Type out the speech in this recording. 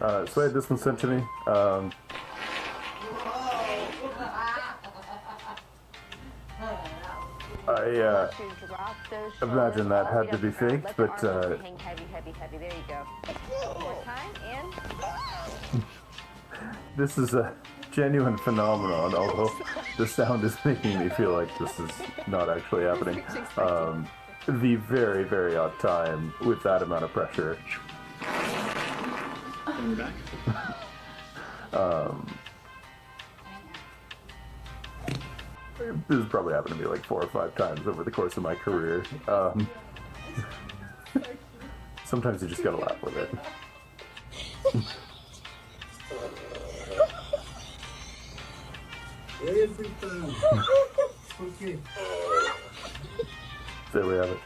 So I had this one sent to me. I imagine that had to be faked, but hang heavy. There you go. One more time, and this is a genuine phenomenon, although the sound is making me feel like this is not actually happening. The very, very odd time with that amount of pressure. And we're back. This has probably happened to me like 4 or 5 times over the course of my career. Sometimes you just gotta laugh with it. Every time. Okay. There we have it.